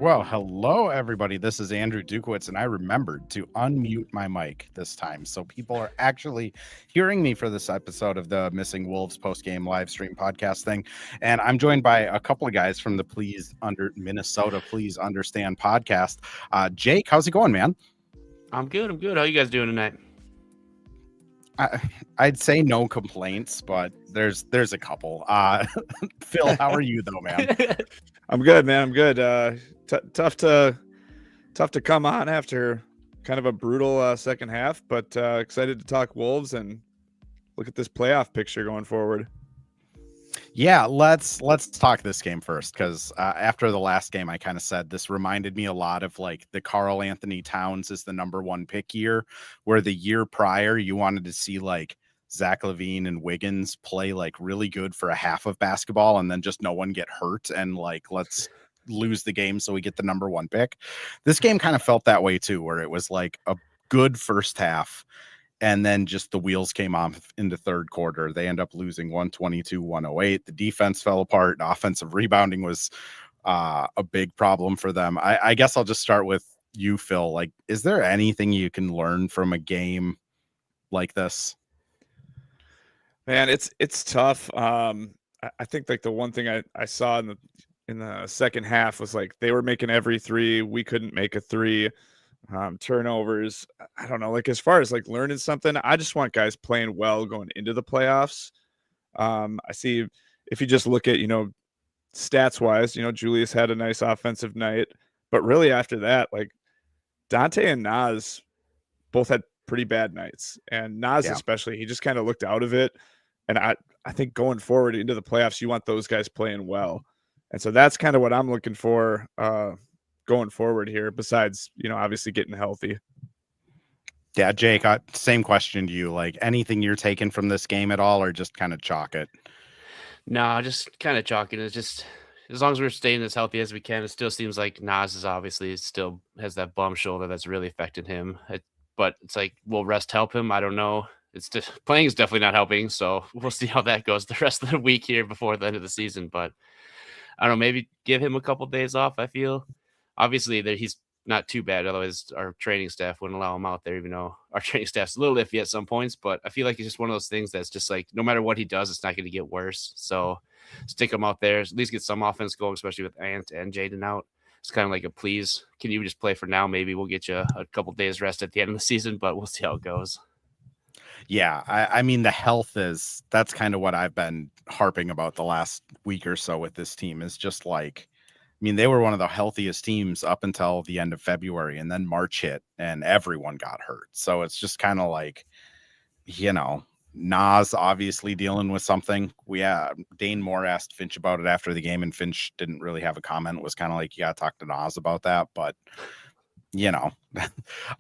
Well, hello, everybody. This is Andrew Dukowitz, and I remembered to unmute my mic this time. So people are actually hearing me for this episode of the Missing Wolves post-game live stream podcast thing. And I'm joined by a couple of guys from the Minnesota Please Understand podcast. Jake, how's it going, man? I'm good. How you guys doing tonight? I'd say no complaints, but there's a couple. Phil, how are you though, man? I'm good, man. I'm good. Tough to come on after kind of a brutal second half, but excited to talk Wolves and look at this playoff picture going forward. Yeah, let's talk this game first, because after the last game, I kind of said this reminded me a lot of like the Karl Anthony Towns is the number one pick year, where the year prior you wanted to see like Zach LaVine and Wiggins play like really good for a half of basketball and then just no one get hurt and like let's lose the game so we get the number one pick. This game kind of felt that way too, where it was like a good first half and then just the wheels came off in the third quarter. They end up losing 122-108. The defense fell apart. Offensive rebounding was a big problem for them. I guess I'll just start with you, Phil. Like, is there anything you can learn from a game like this? Man, it's tough. I think like the one thing I saw in the second half was like they were making every three. We couldn't make a three. Turnovers. I don't know. Like as far as like learning something, I just want guys playing well going into the playoffs. I see if you just look at, stats wise, Julius had a nice offensive night, but really after that, like Dante and Nas both had pretty bad nights, and Nas especially, he just kind of looked out of it. And I think going forward into the playoffs, you want those guys playing well. And so that's kind of what I'm looking for going forward here, besides, obviously getting healthy. Yeah, Jake, same question to you. Like anything you're taking from this game at all, or just kind of chalk it? No, just kind of chalking. It's just as long as we're staying as healthy as we can, it still seems like Nas is obviously still has that bum shoulder that's really affecting him. But it's like, will rest help him? I don't know. It's just playing is definitely not helping. So we'll see how that goes the rest of the week here before the end of the season. But I don't know, maybe give him a couple days off. I feel obviously that he's not too bad. Otherwise, our training staff wouldn't allow him out there, even though our training staff's a little iffy at some points. But I feel like it's just one of those things that's just like, no matter what he does, it's not going to get worse. So stick him out there, at least get some offense going, especially with Ant and Jaylen out. It's kind of like a please, can you just play for now? Maybe we'll get you a couple days rest at the end of the season, but we'll see how it goes. Yeah, I mean, the health that's kind of what I've been harping about the last week or so with this team, is just like, I mean, they were one of the healthiest teams up until the end of February, and then March hit and everyone got hurt. So it's just kind of like, Nas obviously dealing with something. Dane Moore asked Finch about it after the game, and Finch didn't really have a comment. It was kind of like, you got to talk to Nas about that. But,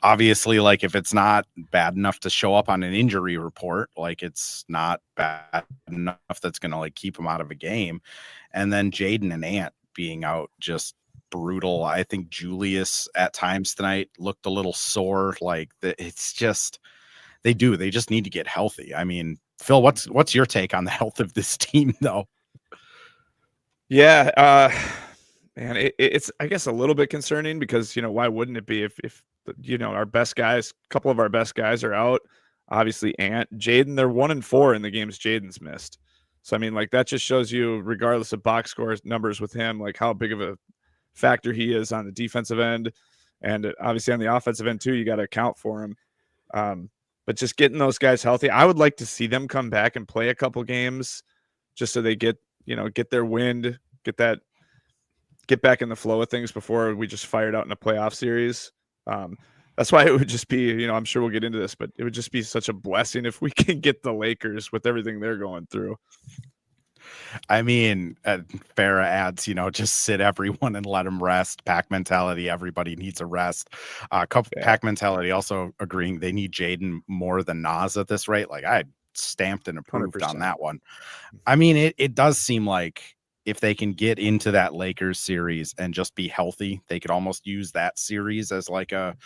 obviously, like if it's not bad enough to show up on an injury report, like it's not bad enough that's going to like keep him out of a game. And then Jaden and Ant being out, just brutal. I think Julius at times tonight looked a little sore. Like it's just, they just need to get healthy. I mean, Phil, what's your take on the health of this team though? Yeah. Man, it's I guess a little bit concerning because, why wouldn't it be if our best guys, a couple of our best guys are out, obviously Ant, Jaden, they're 1-4 in the games Jaden's missed. So, I mean, like that just shows you, regardless of box score numbers with him, like how big of a factor he is on the defensive end. And obviously on the offensive end too, you got to account for him. But just getting those guys healthy, I would like to see them come back and play a couple games just so they get their wind, get back in the flow of things before we just fired out in a playoff series. That's why it would just be, I'm sure we'll get into this, but it would just be such a blessing if we can get the Lakers with everything they're going through. I mean, Farrah adds, just sit everyone and let them rest. Pack mentality. Everybody needs a rest. Pack mentality also agreeing they need Jaden more than Nas at this rate. Like I stamped and approved 100%. On that one. I mean, it does seem like if they can get into that Lakers series and just be healthy, they could almost use that series as like a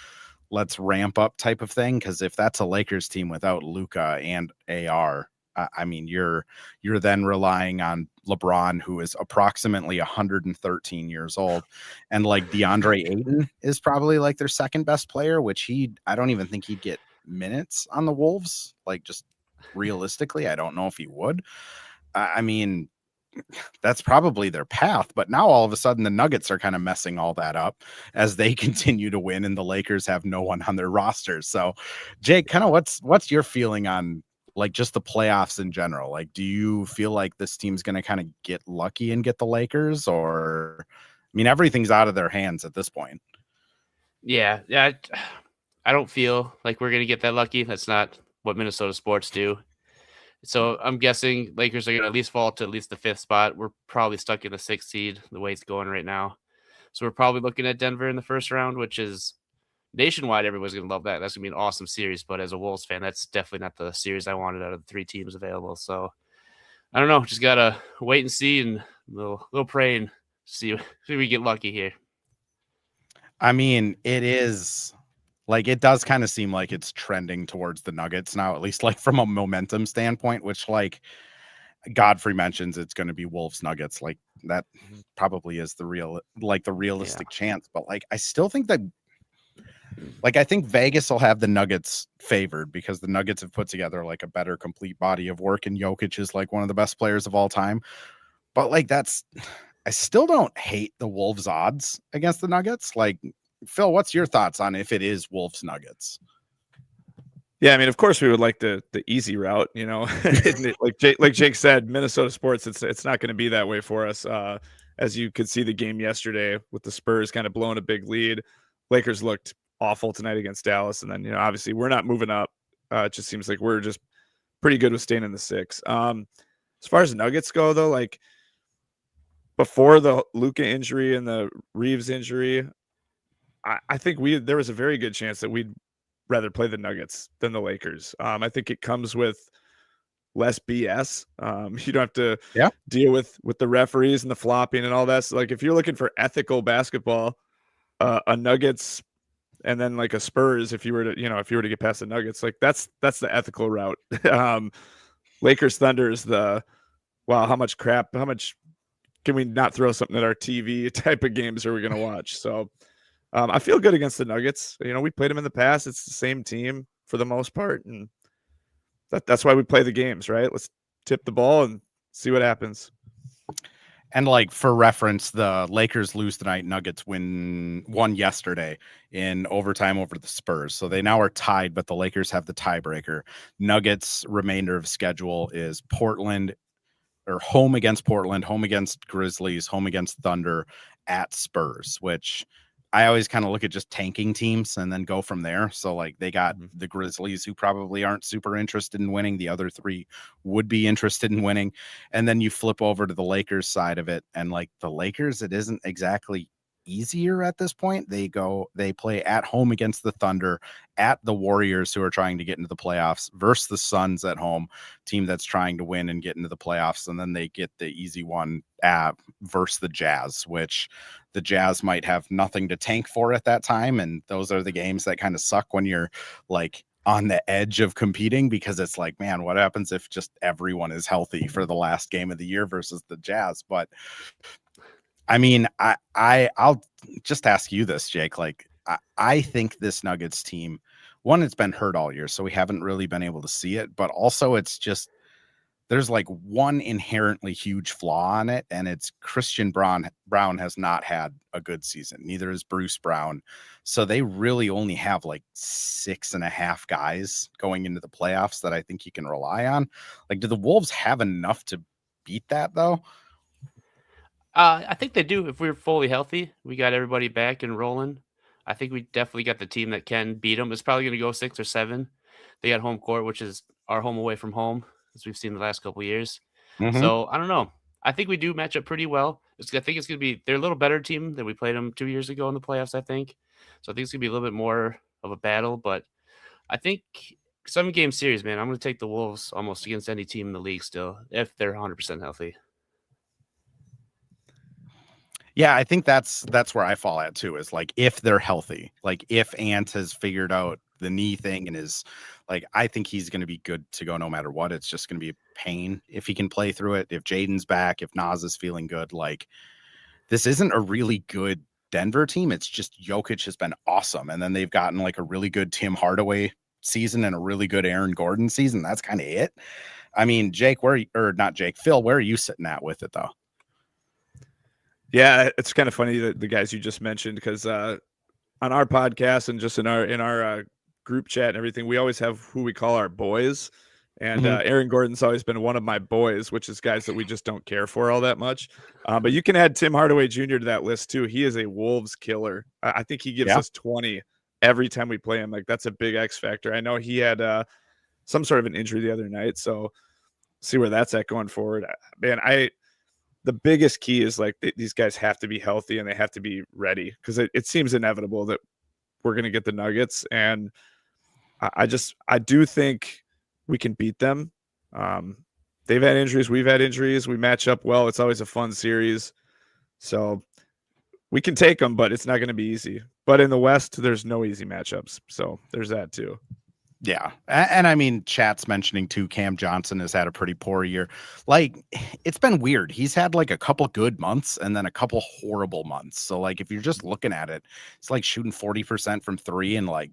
let's ramp up type of thing. Because if that's a Lakers team without Luka and AR, I mean, you're then relying on LeBron, who is approximately 113 years old, and like DeAndre Ayton is probably like their second best player, which I don't even think he'd get minutes on the Wolves. Like, just realistically, I don't know if he would. I mean, that's probably their path. But now all of a sudden the Nuggets are kind of messing all that up as they continue to win and the Lakers have no one on their rosters. So Jake, kind of what's your feeling on like just the playoffs in general? Like, do you feel like this team's going to kind of get lucky and get the Lakers, or I mean, everything's out of their hands at this point. Yeah. I don't feel like we're going to get that lucky. That's not what Minnesota sports do. So I'm guessing Lakers are going to at least fall to at least the 5th spot. We're probably stuck in the 6th seed the way it's going right now. So we're probably looking at Denver in the first round, which is nationwide. Everybody's going to love that. That's going to be an awesome series. But as a Wolves fan, that's definitely not the series I wanted out of the 3 teams available. So I don't know. Just got to wait and see and a little pray and see if we get lucky here. I mean, it is like, it does kind of seem like it's trending towards the Nuggets now, at least like from a momentum standpoint, which like Godfrey mentions it's going to be Wolves Nuggets. Like, that probably is the realistic chance. But like, I still think that like, I think Vegas will have the Nuggets favored because the Nuggets have put together like a better complete body of work, and Jokic is like one of the best players of all time. But like, I still don't hate the Wolves odds against the Nuggets. Like, Phil, what's your thoughts on if it is Wolves Nuggets? Yeah, I mean, of course we would like the easy route, you know. like Jake said, Minnesota sports, it's not going to be that way for us. As you could see the game yesterday with the Spurs kind of blowing a big lead. Lakers looked awful tonight against Dallas, and then, you know, obviously we're not moving up. It just seems like we're just pretty good with staying in the 6. As far as Nuggets go, though, like before the Luka injury and the Reeves injury, I think there was a very good chance that we'd rather play the Nuggets than the Lakers. I think it comes with less BS. You don't have to deal with the referees and the flopping and all that. So, like, if you're looking for ethical basketball, a Nuggets and then like a Spurs, if you were to get past the Nuggets, like that's the ethical route. Lakers Thunder is how much can we not throw something at our TV type of games are we going to watch? So I feel good against the Nuggets. You know, we played them in the past. It's the same team for the most part. And that's why we play the games, right? Let's tip the ball and see what happens. And like, for reference, the Lakers lose tonight. Nuggets won yesterday in overtime over the Spurs. So they now are tied, but the Lakers have the tiebreaker. Nuggets remainder of schedule is Portland, or home against Portland, home against Grizzlies, home against Thunder, at Spurs, which I always kind of look at just tanking teams and then go from there. So like, they got the Grizzlies, who probably aren't super interested in winning. The other 3 would be interested in winning. And then you flip over to the Lakers side of it. And like, the Lakers, it isn't exactly easier at this point. They play at home against the Thunder, at the Warriors, who are trying to get into the playoffs, versus the Suns at home, team that's trying to win and get into the playoffs. And then they get the easy one versus the Jazz, which the Jazz might have nothing to tank for at that time. And those are the games that kind of suck when you're like on the edge of competing, because it's like, man, what happens if just everyone is healthy for the last game of the year versus the Jazz? But I mean, I'll just ask you this, Jake. Like, I think this Nuggets team, one, it's been hurt all year, so we haven't really been able to see it. But also, it's just, there's like one inherently huge flaw on it, and it's Christian Brown has not had a good season. Neither is Bruce Brown. So they really only have like 6.5 guys going into the playoffs that I think you can rely on. Like, do the Wolves have enough to beat that, though? I think they do. If we're fully healthy, we got everybody back and rolling. I think we definitely got the team that can beat them. It's probably going to go 6 or 7. They got home court, which is our home away from home, as we've seen the last couple of years. So I don't know. I think we do match up pretty well. I think it's going to be, they're a little better team than we played them 2 years ago in the playoffs, I think. So I think it's going to be a little bit more of a battle. But I think 7-game series, man, I'm going to take the Wolves almost against any team in the league still, if they're 100% healthy. Yeah, I think that's where I fall at too, is like, if they're healthy, like if Ant has figured out the knee thing and his like, I think he's going to be good to go no matter what. It's just going to be a pain if he can play through it. If Jaden's back, if Nas is feeling good, like this isn't a really good Denver team. It's just Jokic has been awesome. And then they've gotten like a really good Tim Hardaway season and a really good Aaron Gordon season. That's kind of it. I mean, Jake, Phil, where are you sitting at with it though? Yeah, it's kind of funny that the guys you just mentioned, because on our podcast and just in our group chat and everything, we always have who we call our boys. And Aaron Gordon's always been one of my boys, which is guys that we just don't care for all that much. But you can add Tim Hardaway Jr. to that list too. He is a Wolves killer. I think he gives us 20 every time we play him. Like, that's a big X factor. I know he had some sort of an injury the other night, so see where that's at going forward. Man, the biggest key is like these guys have to be healthy and they have to be ready, because it seems inevitable that we're going to get the Nuggets. And I do think we can beat them. They've had injuries. We've had injuries. We match up well. It's always a fun series. So we can take them, but it's not going to be easy. But in the West, there's no easy matchups. So there's that too. Yeah. And I mean, chat's mentioning too, Cam Johnson has had a pretty poor year. Like, it's been weird. He's had like a couple good months and then a couple horrible months. So like, if you're just looking at it, it's like shooting 40% from three and like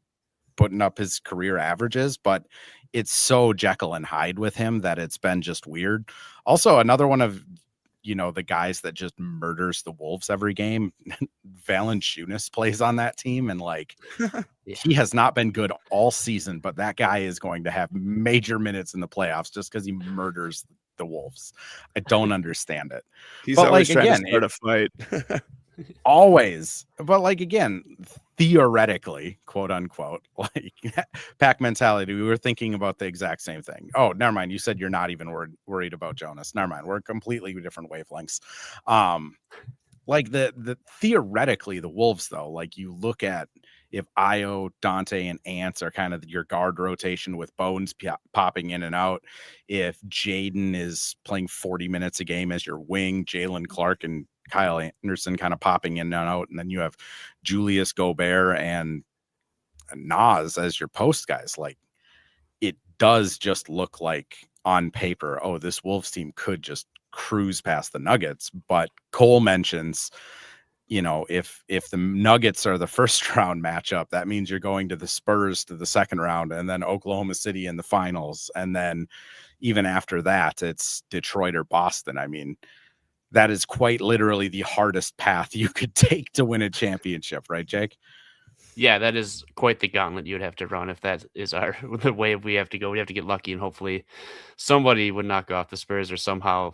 putting up his career averages, but it's so Jekyll and Hyde with him that it's been just weird. Also, another one of, the guys that just murders the Wolves every game, Valanciunas plays on that team. And like, he has not been good all season, but that guy is going to have major minutes in the playoffs just because he murders the Wolves. I don't understand it. He's always trying to start a fight. Always. But like, again, theoretically, quote unquote, like pack mentality, we were thinking about the exact same thing. Oh, never mind. You said you're not even worried about Jonas. Never mind. We're completely different wavelengths. Like the theoretically, the Wolves, though, like you look at if Io, Dante, and Ants are kind of your guard rotation with Bones popping in and out, if Jaden is playing 40 minutes a game as your wing, Jaylen Clark and Kyle Anderson kind of popping in and out, and then you have Julius Gobert and Nas as your post guys, like it does just look like on paper, oh, this Wolves team could just cruise past the Nuggets. But Cole mentions, if the Nuggets are the first round matchup, that means you're going to the Spurs to the second round, and then Oklahoma City in the finals, and then even after that, it's Detroit or Boston. I mean, that is quite literally the hardest path you could take to win a championship, right, Jake? Yeah, that is quite the gauntlet you would have to run if that is the way we have to go. We have to get lucky, and hopefully somebody would knock off the Spurs or somehow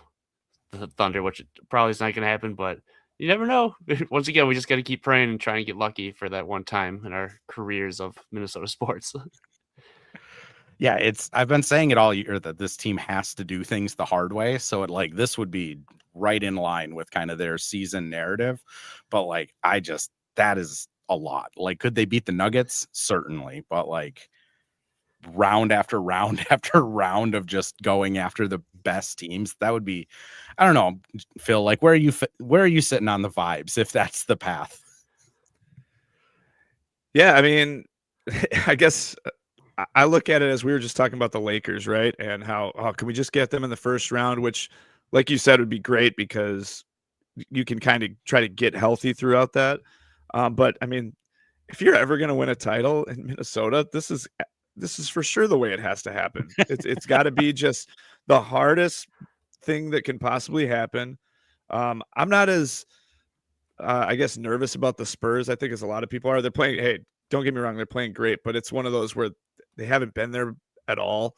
the Thunder, which probably is not going to happen, but you never know. Once again, we just got to keep praying and trying to get lucky for that one time in our careers of Minnesota sports. Yeah, I've been saying it all year that this team has to do things the hard way. So this would be right in line with kind of their season narrative. But like, that is a lot. Like, could they beat the Nuggets? Certainly. But like round after round after round of just going after the best teams, that would be, I don't know, Phil, like where are you sitting on the vibes if that's the path? Yeah, I mean, I guess I look at it as we were just talking about the Lakers, right? And how can we just get them in the first round, which, like you said, would be great because you can kind of try to get healthy throughout that. But I mean, if you're ever going to win a title in Minnesota, this is for sure the way it has to happen. It's got to be just the hardest thing that can possibly happen. I'm not as I guess nervous about the Spurs, I think, as a lot of people are. They're playing. Hey, don't get me wrong, they're playing great, but it's one of those where they haven't been there at all.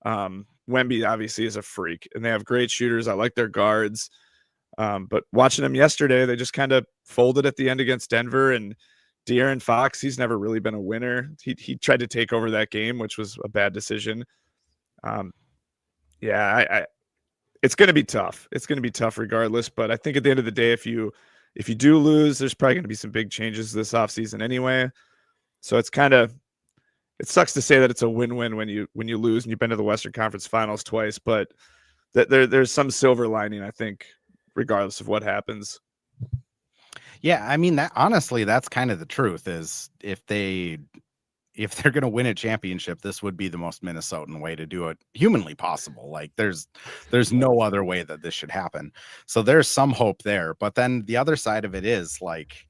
Wemby obviously is a freak, and they have great shooters. I like their guards. But watching them yesterday, they just kind of folded at the end against Denver. And De'Aaron Fox, he's never really been a winner. He tried to take over that game, which was a bad decision. It's going to be tough. It's going to be tough regardless. But I think at the end of the day, if you do lose, there's probably going to be some big changes this offseason anyway. So it sucks to say that it's a win-win when you lose and you've been to the Western Conference Finals twice, but there's some silver lining, I think, regardless of what happens. Yeah, I mean, that honestly, that's kind of the truth is if if they're going to win a championship, this would be the most Minnesotan way to do it humanly possible. Like there's no other way that this should happen. So there's some hope there. But then the other side of it is like,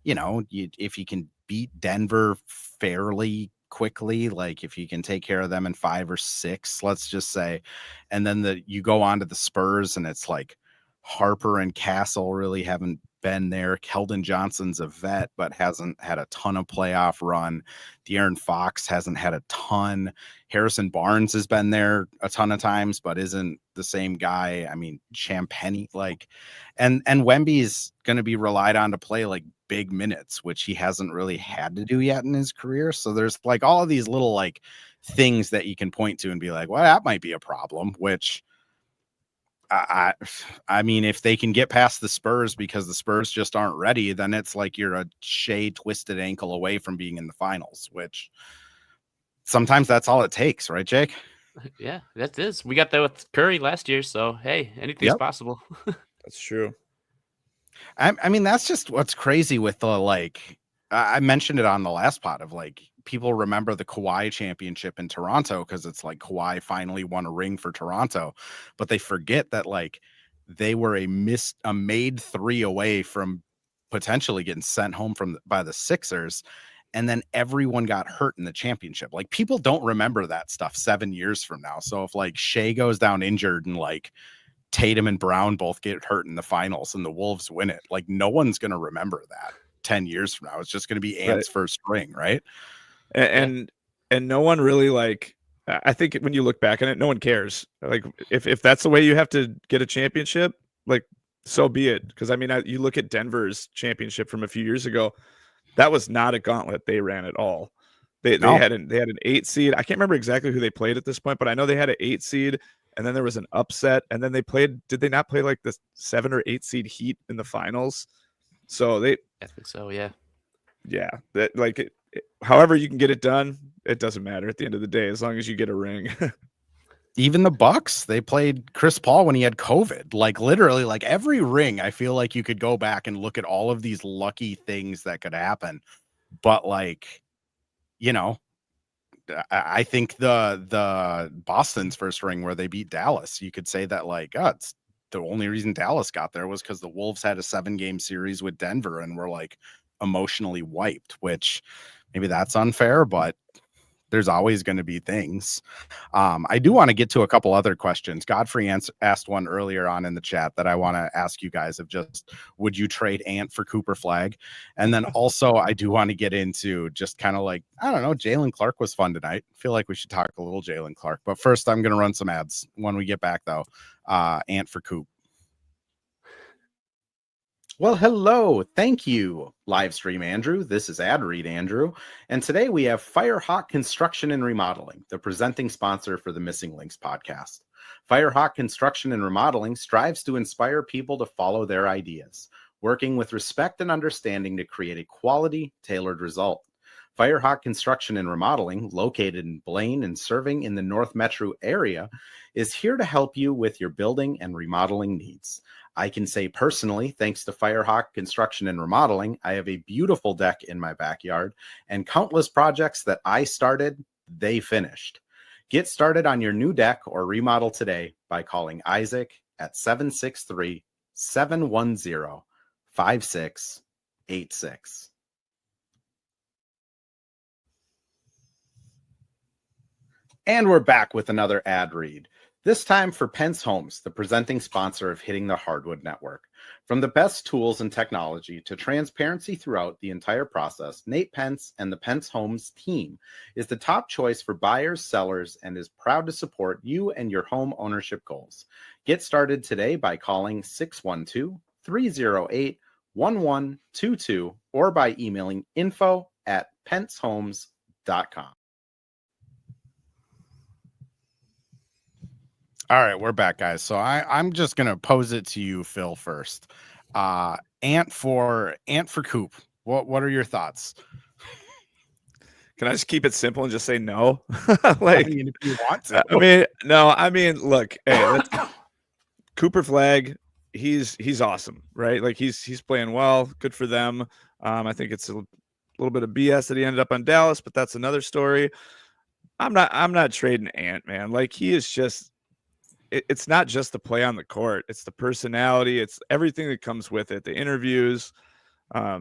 if you can beat Denver fairly quickly, like if you can take care of them in 5 or 6, let's just say, and then you go on to the Spurs and it's like Harper and Castle really haven't been there. Keldon Johnson's a vet, but hasn't had a ton of playoff run. De'Aaron Fox hasn't had a ton. Harrison Barnes has been there a ton of times, but isn't the same guy. I mean, Champagny, like, and Wemby's going to be relied on to play like big minutes, which he hasn't really had to do yet in his career. So there's like all of these little like things that you can point to and be like, well, that might be a problem, which I mean, if they can get past the Spurs because the Spurs just aren't ready, then it's like you're a Shea twisted ankle away from being in the finals, which sometimes that's all it takes, right, Jake? Yeah, that is. We got that with Curry last year, so hey, anything's possible. That's true. I mean, that's just what's crazy with the like. I mentioned it on the last pod of like people remember the Kawhi championship in Toronto because it's like Kawhi finally won a ring for Toronto, but they forget that like they were a made 3 away from potentially getting sent home by the Sixers, and then everyone got hurt in the championship. Like people don't remember that stuff 7 years from now. So if like Shea goes down injured and like Tatum and Brown both get hurt in the finals and the Wolves win it, like no one's going to remember that 10 years from now. It's just going to be Ant's first ring, right? And no one really like, I think when you look back on it, no one cares. Like if that's the way you have to get a championship, like so be it. Because I mean, you look at Denver's championship from a few years ago, that was not a gauntlet they ran at all. They had an 8 seed. I can't remember exactly who they played at this point, but I know they had an 8 seed, and then there was an upset, and then they played. Did they not play like the 7 or 8 seed Heat in the finals? So I think so, yeah. Yeah, that like however you can get it done, it doesn't matter at the end of the day as long as you get a ring. Even the Bucks, they played Chris Paul when he had COVID. Like literally, like every ring, I feel like you could go back and look at all of these lucky things that could happen. But like, I think the Boston's first ring where they beat Dallas, you could say that like, it's the only reason Dallas got there was because the Wolves had a 7-game series with Denver and were like emotionally wiped, which maybe that's unfair, but there's always going to be things. I do want to get to a couple other questions. Godfrey asked one earlier on in the chat that I want to ask you guys of just, would you trade Ant for Cooper Flag? And then also I do want to get into just kind of like, I don't know, Jaylen Clark was fun tonight. I feel like we should talk a little Jaylen Clark, but first I'm going to run some ads when we get back though. Ant for Coop. Well, hello. Thank you, Livestream Andrew. This is Ad Read Andrew. And today we have Firehawk Construction and Remodeling, the presenting sponsor for the Missing Links podcast. Firehawk Construction and Remodeling strives to inspire people to follow their ideas, working with respect and understanding to create a quality, tailored result. Firehawk Construction and Remodeling, located in Blaine and serving in the North Metro area, is here to help you with your building and remodeling needs. I can say personally, thanks to Firehawk Construction and Remodeling, I have a beautiful deck in my backyard and countless projects that I started, they finished. Get started on your new deck or remodel today by calling Isaac at 763-710-5686. And we're back with another ad read. This time for Pence Homes, the presenting sponsor of Hitting the Hardwood Network. From the best tools and technology to transparency throughout the entire process, Nate Pence and the Pence Homes team is the top choice for buyers, sellers, and is proud to support you and your home ownership goals. Get started today by calling 612-308-1122 or by emailing info@pencehomes.com. All right, we're back, guys. So I'm just gonna pose it to you, Phil, first. Ant for Coop. What are your thoughts? Can I just keep it simple and just say no? Like, I mean, if you want to. Look, hey, Cooper Flag, he's awesome, right? Like he's playing well, good for them. I think it's little bit of BS that he ended up on Dallas, but that's another story. I'm not trading Ant, man. Like, he is just, it's not just the play on the court. It's the personality. It's everything that comes with it. The interviews. I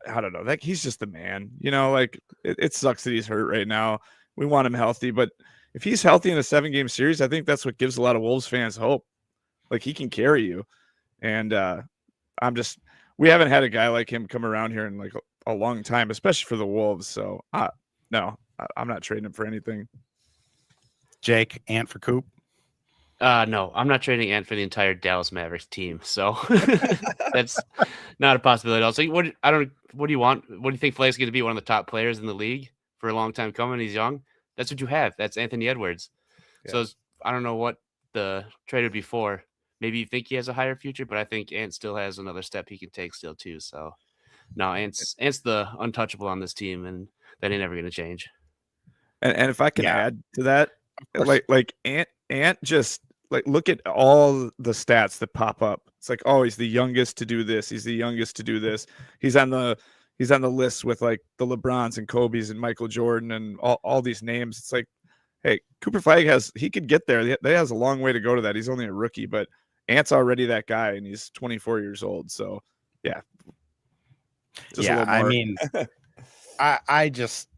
don't know. Like, he's just the man. Like, it sucks that he's hurt right now. We want him healthy, but if he's healthy in a 7-game series, I think that's what gives a lot of Wolves fans hope. Like, he can carry you. And we haven't had a guy like him come around here in like a long time, especially for the Wolves. So no, I'm not trading him for anything. Jake, Ant for Coop? No, I'm not trading Ant for the entire Dallas Mavericks team. So that's not a possibility. Also, what do you want? What do you think Flake's going to be? One of the top players in the league for a long time coming. He's young. That's what you have. That's Anthony Edwards. Yeah. So I don't know what the trade would be for. Maybe you think he has a higher future, but I think Ant still has another step he can take still too. So no, Ant's the untouchable on this team, and that ain't never going to change. And if I can add to that, like Ant just like, look at all the stats that pop up. It's like, oh, he's the youngest to do this. He's the youngest to do this. He's on the list with like the LeBrons and Kobe's and Michael Jordan and all these names. It's like, hey, Cooper Flag he could get there. He has a long way to go to that. He's only a rookie, but Ant's already that guy, and he's 24 years old. So yeah. I mean, I just,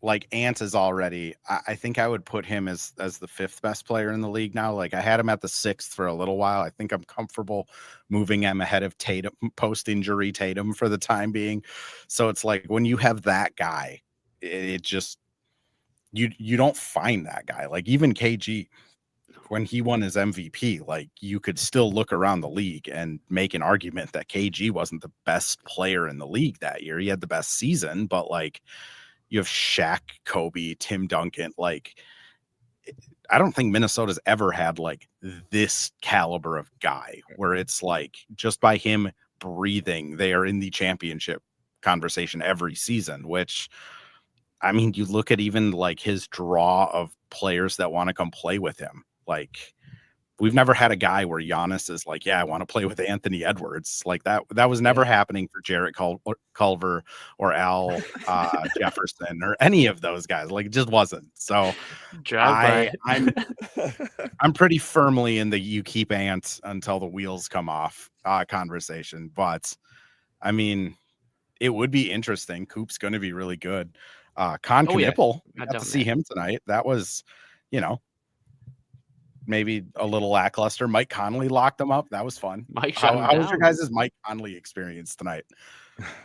like, Ant is already, I think I would put him as the 5th best player in the league now. Like, I had him at the 6th for a little while. I think I'm comfortable moving him ahead of Tatum, post-injury Tatum for the time being. So it's like, when you have that guy, it just, you don't find that guy. Like, even KG, when he won his MVP, like, you could still look around the league and make an argument that KG wasn't the best player in the league that year. He had the best season, but like, you have Shaq, Kobe, Tim Duncan. Like, I don't think Minnesota's ever had like this caliber of guy where it's like, just by him breathing, they are in the championship conversation every season, which, I mean, you look at even like his draw of players that want to come play with him. Like, we've never had a guy where Giannis is like, yeah, I want to play with Anthony Edwards. Like, that was never happening for Jarrett Culver or Al Jefferson or any of those guys. Like, it just wasn't. So I'm pretty firmly in the you keep Ant until the wheels come off conversation. But I mean, it would be interesting. Coop's going to be really good. Knippel, got to see him tonight. That was, maybe a little lackluster. Mike Conley locked him up. That was fun. How was your guys' Mike Conley experience tonight?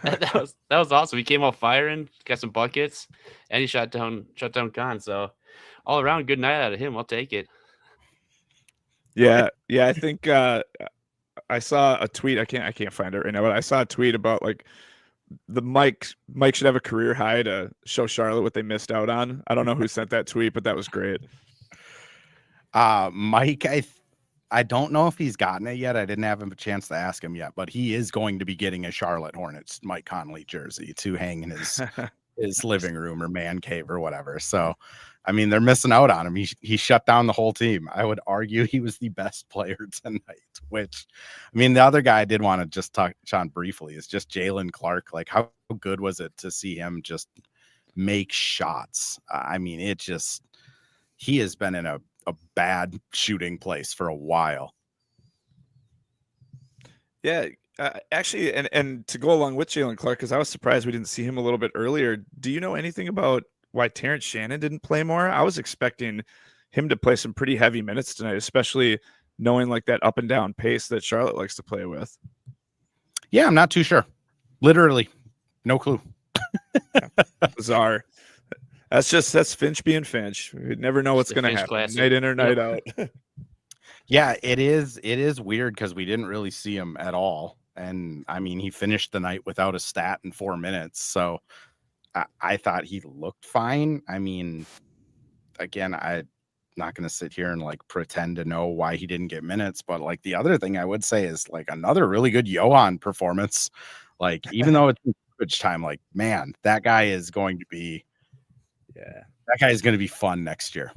that was awesome. He came out firing, got some buckets, and he shut down Con. So all around, good night out of him. I'll take it. Yeah. I think I saw a tweet. I can't find it right now, but I saw a tweet about like the Mike should have a career high to show Charlotte what they missed out on. I don't know who sent that tweet, but that was great. Mike, I don't know if he's gotten it yet. I didn't have a chance to ask him yet, but he is going to be getting a Charlotte Hornets Mike Conley jersey to hang in his living room or man cave or whatever. So, I mean, they're missing out on him. He shut down the whole team. I would argue he was the best player tonight, which, I mean, the other guy I did want to just touch on briefly is just Jaylen Clark. Like, how good was it to see him just make shots? I mean, he has been in a bad shooting place for a while. Yeah, actually, and to go along with Jaylen Clark, because I was surprised we didn't see him a little bit earlier. Do you know anything about why Terrence Shannon didn't play more? I was expecting him to play some pretty heavy minutes tonight, especially knowing like that up and down pace that Charlotte likes to play with. Yeah, I'm not too sure. Literally, no clue. Bizarre. That's Finch being Finch. We never know what's going to happen. Classic. Night in or night out. Yeah, it is weird because we didn't really see him at all. And I mean, he finished the night without a stat in 4 minutes. So I thought he looked fine. I mean, again, I'm not going to sit here and like pretend to know why he didn't get minutes. But like, the other thing I would say is like another really good Johan performance. Like, even though it's garbage time, like, man, that guy is going to be. Yeah, that guy is going to be fun next year.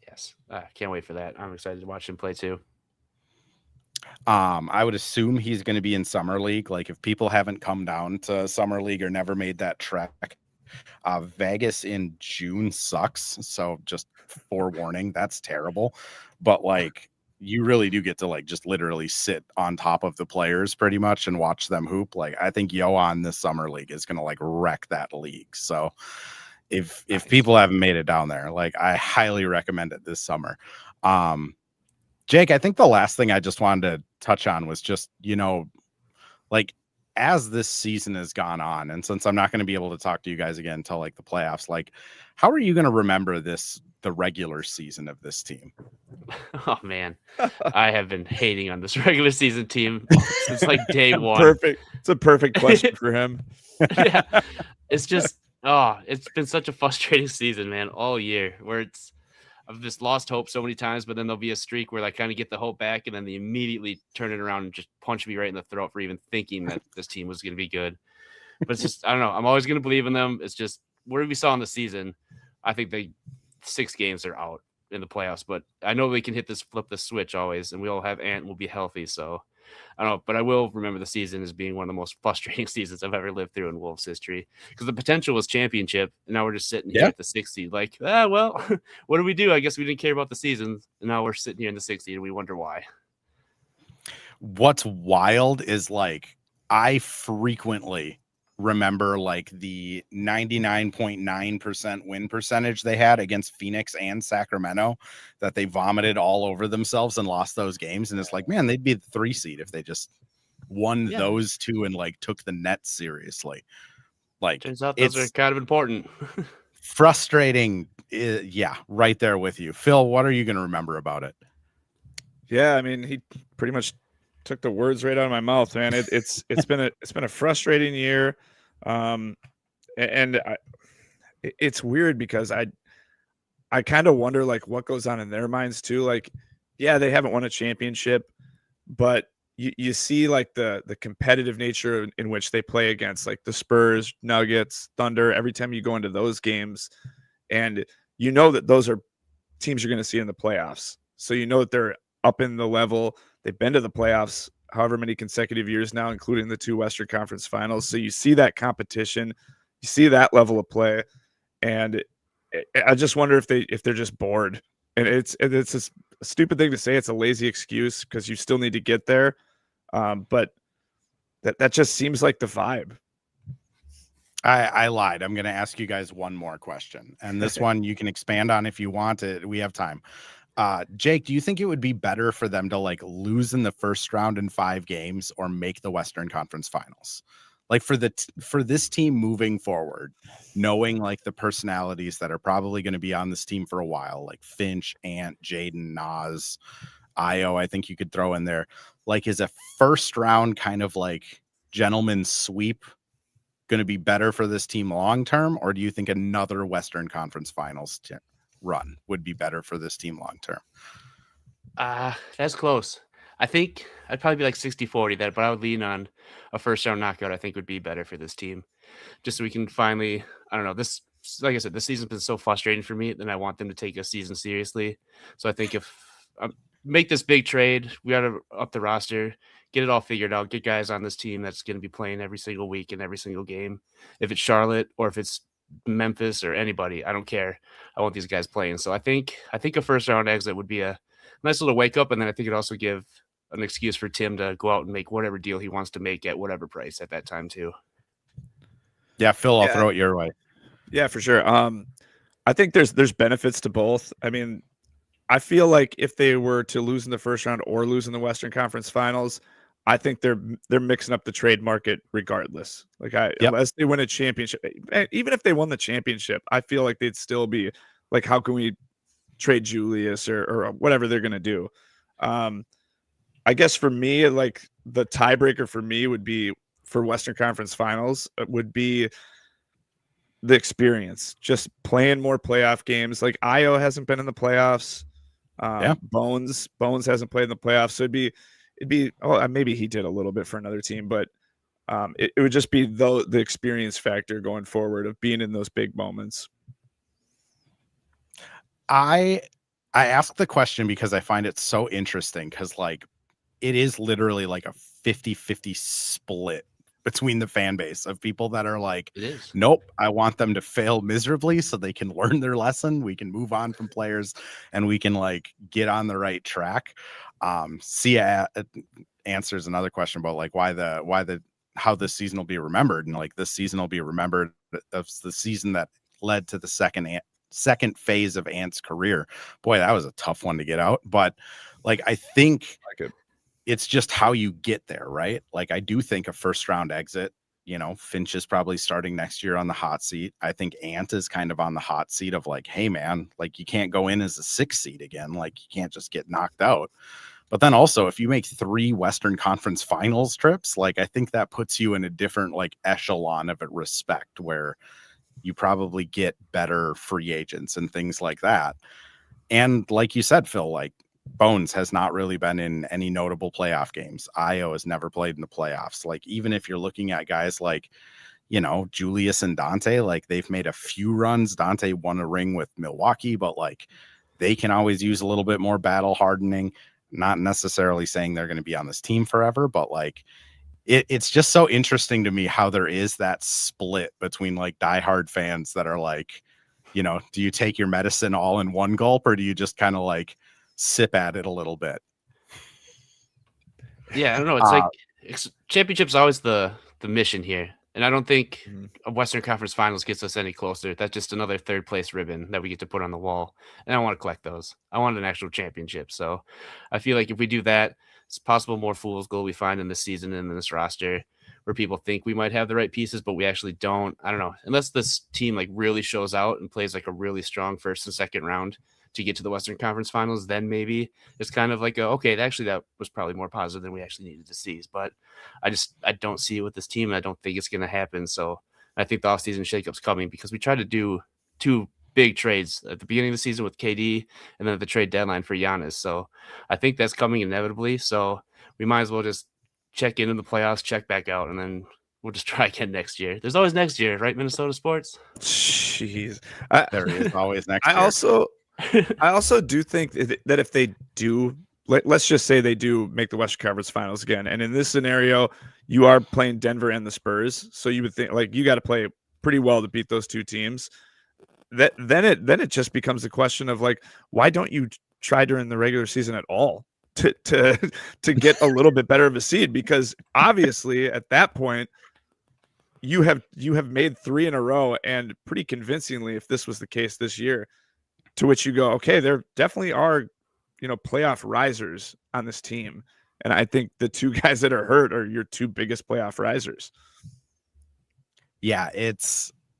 Yes, can't wait for that. I'm excited to watch him play too. I would assume he's going to be in summer league. Like if people haven't come down to summer league or never made that trek, Vegas in June sucks. So just forewarning, that's terrible. But like you really do get to like just literally sit on top of the players pretty much and watch them hoop. Like I think Yohan this summer league is going to like wreck that league. So if people haven't made it down there, like I highly recommend it this summer. Jake, I think the last thing I just wanted to touch on was just, like as this season has gone on, and since I'm not going to be able to talk to you guys again until like the playoffs, like how are you going to remember the regular season of this team? Oh man, I have been hating on this regular season team since like day one. Perfect. It's a perfect question for him. Yeah, it's just it's been such a frustrating season, man, all year. Where I've just lost hope so many times, but then there'll be a streak where I kind of get the hope back, and then they immediately turn it around and just punch me right in the throat for even thinking that this team was going to be good. But it's just I don't know. I'm always going to believe in them. It's just what we saw in the season. I think 6 games are out in the playoffs, but I know they can flip the switch always, and we all have Ant and we'll be healthy. So I don't know, but I will remember the season as being one of the most frustrating seasons I've ever lived through in Wolves history because the potential was championship, and now we're just sitting here at the 6th seed. Like, well, what do we do? I guess we didn't care about the season, and now we're sitting here in the 6th seed, and we wonder why. What's wild is like I frequently remember like the 99.9% win percentage they had against Phoenix and Sacramento that they vomited all over themselves and lost those games. And it's like, man, they'd be the 3 seed if they just won those 2 and like took the Nets seriously. Like turns out those are kind of important. Frustrating. Yeah, right there with you. Phil, what are you going to remember about it? Yeah, I mean, he pretty much took the words right out of my mouth, man. It's been a frustrating year, it's weird because I kind of wonder like what goes on in their minds too. Like, yeah, they haven't won a championship, but you see like the competitive nature in which they play against like the Spurs, Nuggets, Thunder. Every time you go into those games, and you know that those are teams you're going to see in the playoffs, so you know that they're up in the level. They've been to the playoffs however many consecutive years now, including the 2 Western Conference Finals. So you see that competition, you see that level of play, and I just wonder if they're just bored. And it's a stupid thing to say. It's a lazy excuse because you still need to get there, but that just seems like the vibe. I lied. I'm going to ask you guys one more question, and this one you can expand on if you want it. We have time. Jake, do you think it would be better for them to like lose in the first round in 5 games or make the Western Conference Finals? Like for this team moving forward, knowing like the personalities that are probably going to be on this team for a while, like Finch, Ant, Jayden, Nas, Io, I think you could throw in there. Like, is a first round kind of like gentleman's sweep going to be better for this team long term, or do you think another Western Conference Finals run would be better for this team long term? That's close. I think I'd probably be like 60-40 that, but I would lean on a first round knockout. I think would be better for this team, just so we can finally. I don't know. This, like I said, this season's been so frustrating for me, and I want them to take a season seriously. So I think if make this big trade, we got to up the roster, get it all figured out, get guys on this team that's going to be playing every single week and every single game. If it's Charlotte or if it's Memphis or anybody, I don't care. I want these guys playing. So I think a first round exit would be a nice little wake up, and then I think it'd also give an excuse for Tim to go out and make whatever deal he wants to make at whatever price at that time too. Yeah, Phil, I'll throw it your way. Yeah, for sure. I think there's benefits to both. I mean, I feel like if they were to lose in the first round or lose in the Western Conference Finals, I think they're mixing up the trade market regardless. Like unless they win a championship, even if they won the championship, I feel like they'd still be like, how can we trade Julius or whatever they're going to do? I guess for me, like the tiebreaker for me would be for Western Conference Finals would be the experience, just playing more playoff games. Like Io hasn't been in the playoffs. Bones hasn't played in the playoffs. So it'd be maybe he did a little bit for another team, but it would just be the experience factor going forward of being in those big moments. I ask the question because I find it so interesting because like it is literally like a 50-50 split between the fan base of people that are like, It is. nope, I want them to fail miserably so they can learn their lesson. We can move on from players and we can like get on the right track. Sia answers another question about like how this season will be remembered. And like this season will be remembered of the season that led to the second phase of Ant's career. Boy, that was a tough one to get out. But like, I think it's just how you get there, right? Like, I do think a first round exit, you know, Finch is probably starting next year on the hot seat. I think Ant is kind of on the hot seat of like, hey man, like you can't go in as a 6th seed again. Like you can't just get knocked out. But then also if you make 3 Western Conference Finals trips, like I think that puts you in a different like echelon of respect where you probably get better free agents and things like that. And like you said, Phil, like Bones has not really been in any notable playoff games. Io has never played in the playoffs. Like, even if you're looking at guys like, you know, Julius and Dante, like they've made a few runs. Dante won a ring with Milwaukee, but like they can always use a little bit more battle hardening. Not necessarily saying they're going to be on this team forever, but like it's just so interesting to me how there is that split between like diehard fans that are like, you know, do you take your medicine all in one gulp or do you just kind of like sip at it a little bit? Yeah, I don't know. It's like championship's always the mission here. And I don't think a Western Conference Finals gets us any closer. That's just another 3rd place ribbon that we get to put on the wall. And I want to collect those. I want an actual championship. So I feel like if we do that, it's possible more fool's gold we find in this season and in this roster where people think we might have the right pieces, but we actually don't. I don't know. Unless this team like really shows out and plays like a really strong 1st and 2nd round to get to the Western Conference Finals, then maybe it's kind of like, okay, actually that was probably more positive than we actually needed to see. But I don't see it with this team. And I don't think it's going to happen. So I think the offseason shakeup's coming because we tried to do 2 big trades at the beginning of the season with KD and then at the trade deadline for Giannis. So I think that's coming inevitably. So we might as well just check in the playoffs, check back out, and then we'll just try again next year. There's always next year, right, Minnesota sports? Jeez. There is always next year. I also do think that if they do, let's just say they do make the Western Conference Finals again, and in this scenario, you are playing Denver and the Spurs, so you would think like you got to play pretty well to beat those 2 teams. Then it just becomes a question of like, why don't you try during the regular season at all to get a little bit better of a seed? Because obviously at that point you have made 3 in a row, and pretty convincingly if this was the case this year, to which you go, okay, there definitely are, you know, playoff risers on this team. And I think the 2 guys that are hurt are your 2 biggest playoff risers. Yeah,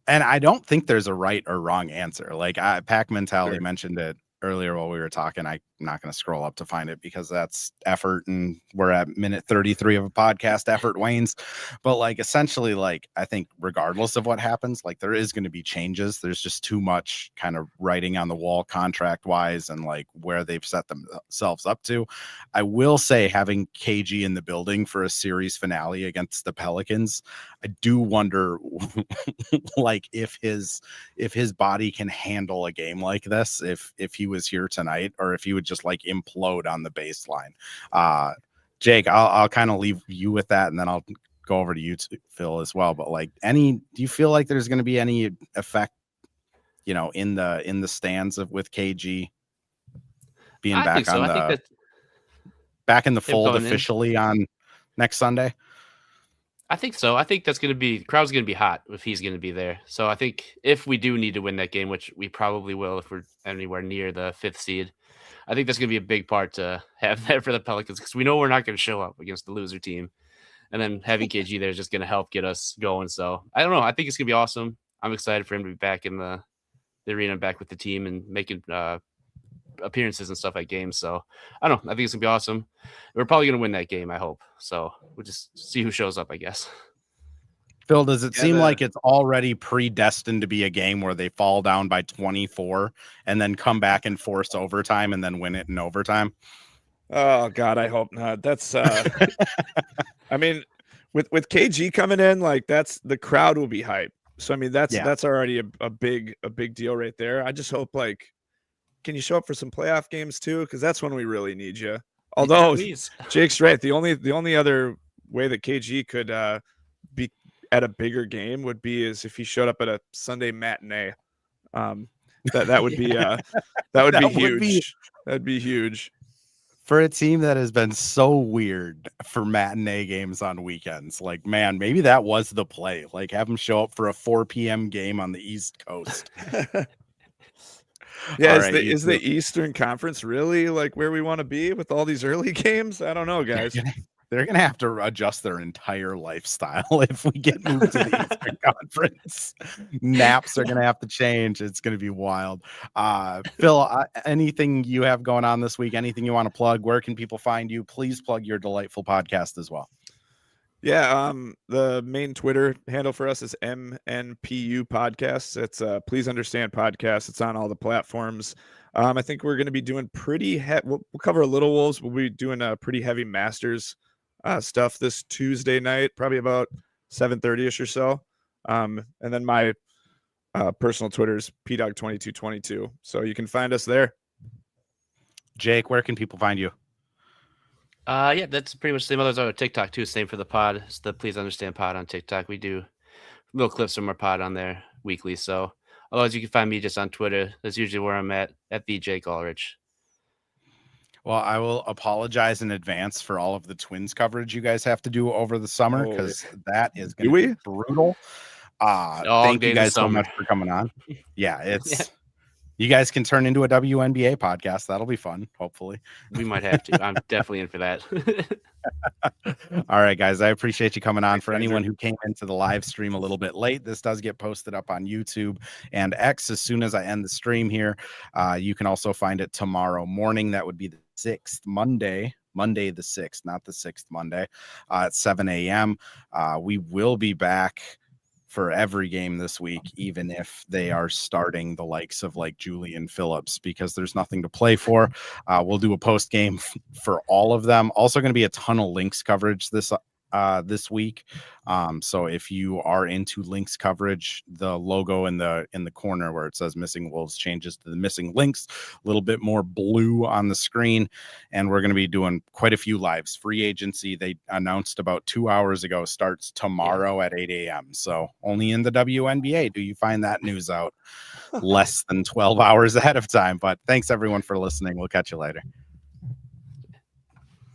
and I don't think there's a right or wrong answer. Like Pack Mentality mentioned it earlier while we were talking. I'm not going to scroll up to find it because that's effort, and we're at minute 33 of a podcast. Effort wanes, but like essentially, like I think regardless of what happens, like there is going to be changes. There's just too much kind of writing on the wall contract wise and like where they've set themselves up to. I will say having KG in the building for a series finale against the Pelicans, I do wonder like if his body can handle a game like this, if he was here tonight, or if he would just like implode on the baseline. Jake, I'll kind of leave you with that, and then I'll go over to you, Phil, as well. But like, do you feel like there's going to be any effect, you know, in the stands with KG being back on back in the fold officially on next Sunday? I think so. I think the crowd's going to be hot if he's going to be there. So I think if we do need to win that game, which we probably will if we're anywhere near the 5th seed, I think that's going to be a big part to have there for the Pelicans, because we know we're not going to show up against the loser team. And then having KG there is just going to help get us going. So I don't know. I think it's going to be awesome. I'm excited for him to be back in the arena, back with the team and making appearances and stuff at games. So I don't know. I think it's going to be awesome. We're probably going to win that game, I hope. So we'll just see who shows up, I guess. Phil, does it seem like it's already predestined to be a game where they fall down by 24 and then come back and force overtime and then win it in overtime? Oh God, I hope not. That's I mean, with KG coming in, like the crowd will be hyped. So I mean, that's already a big deal right there. I just hope, like, can you show up for some playoff games too? Because that's when we really need you. Although Please. Jake's right. The only other way that KG could be at a bigger game would be is if he showed up at a Sunday matinee. That would be that would be huge. That'd be huge. For a team that has been so weird for matinee games on weekends. Like, man, maybe that was the play. Like, have them show up for a 4 p.m. game on the East Coast. Yeah, All is the Eastern Conference really like where we want to be with all these early games? I don't know, guys. They're going to have to adjust their entire lifestyle if we get moved to the Eastern Conference. Naps are going to have to change. It's going to be wild. Phil, anything you have going on this week? Anything you want to plug? Where can people find you? Please plug your delightful podcast as well. Yeah, the main Twitter handle for us is MNPU Podcasts. It's Please Understand Podcast. It's on all the platforms. I think we're going to be doing we'll cover a little Wolves. We'll be doing a pretty heavy Masters stuff this Tuesday night, probably about 7:30ish or so. And then my personal Twitter is PDog2222. So you can find us there. Jake, where can people find you? Yeah, that's pretty much the same. Others on TikTok too. Same for the pod. It's the Please Understand Pod on TikTok. We do little clips from our pod on there weekly. So otherwise, you can find me just on Twitter. That's usually where I'm at the Jake Ulrich. Well, I will apologize in advance for all of the Twins coverage you guys have to do over the summer, because that is going to be brutal. Thank you guys so much for coming on. Yeah, you guys can turn into a WNBA podcast. That'll be fun, hopefully. We might have to. I'm definitely in for that. All right, guys. I appreciate you coming on. For anyone who came into the live stream a little bit late, this does get posted up on YouTube and X as soon as I end the stream here. You can also find it tomorrow morning. That would be the 6th, Monday the 6th, not the 6th Monday, at 7 a.m. We will be back for every game this week, even if they are starting the likes of like Julian Phillips, because there's nothing to play for. We'll do a post game for all of them. Also going to be a ton of Lynx coverage this week. So if you are into Lynx coverage, the logo in the corner where it says Missing Wolves changes to the Missing Lynx, a little bit more blue on the screen. And we're going to be doing quite a few lives. Free agency, they announced about 2 hours ago, starts tomorrow at 8 a.m. So only in the WNBA do you find that news out less than 12 hours ahead of time. But thanks everyone for listening. We'll catch you later.